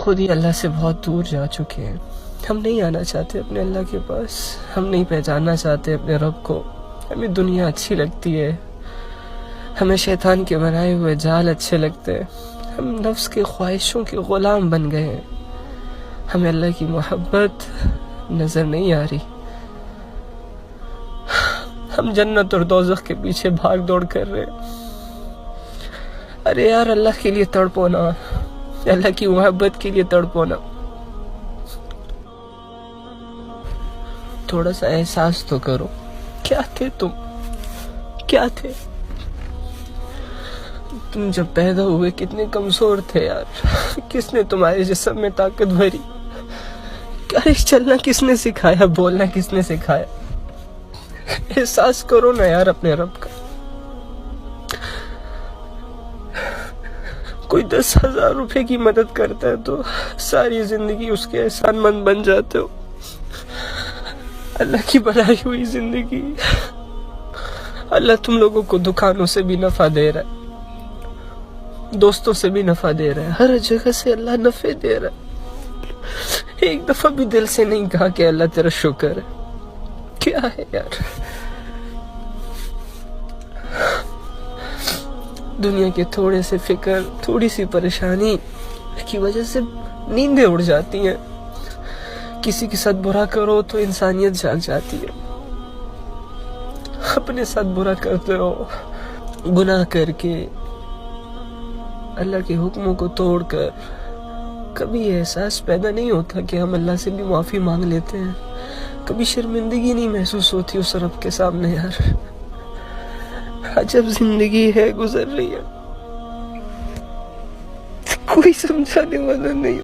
خود ہی اللہ سے بہت دور جا چکے ہیں. ہم نہیں آنا چاہتے اپنے اللہ کے پاس، ہم نہیں پہچاننا چاہتے اپنے رب کو. ہمیں دنیا اچھی لگتی ہے، ہمیں شیطان کے بنائے ہوئے جال اچھے لگتے ہیں، ہم نفس کے خواہشوں کے غلام بن گئے ہیں. ہمیں اللہ کی محبت نظر نہیں آ رہی. ہم جنت اور دوزخ کے پیچھے بھاگ دوڑ کر رہے ہیں. ارے یار، اللہ کے لیے تڑپو نا، اللہ کی محبت کے لیے تڑپو نا. تھوڑا سا احساس تو کرو، کیا تھے تم، کیا تھے تم جب پیدا ہوئے؟ کتنے کمزور تھے یار. کس نے تمہارے جسم میں طاقت بھری؟ گاڑی چلنا کس نے سکھایا؟ بولنا کس نے سکھایا؟ احساس کرو نا یار اپنے رب کا. کوئی 10,000 روپے کی مدد کرتا ہے تو ساری زندگی اس کے احسان مند بن جاتے ہو. اللہ کی بنائی ہوئی زندگی، اللہ تم لوگوں کو دکانوں سے بھی نفع دے رہا ہے، دوستوں سے بھی نفع دے رہا ہے، ہر جگہ سے اللہ نفع دے رہا ہے. ایک دفعہ بھی دل سے نہیں کہا کہ اللہ تیرا شکر ہے. کیا ہے یار، دنیا کے تھوڑے سے فکر، تھوڑی سی پریشانی کی وجہ سے نیندیں اڑ جاتی ہیں. کسی کے ساتھ برا کرو تو انسانیت جاگ جاتی ہے. اپنے ساتھ برا کرتے رہو، گناہ کر کے، اللہ کے حکموں کو توڑ کر. کبھی احساس پیدا نہیں ہوتا کہ ہم اللہ سے بھی معافی مانگ لیتے ہیں. کبھی شرمندگی نہیں محسوس ہوتی اس رب کے سامنے. یار عجب زندگی ہے گزر رہی ہے، کوئی سمجھانے والا نہیں.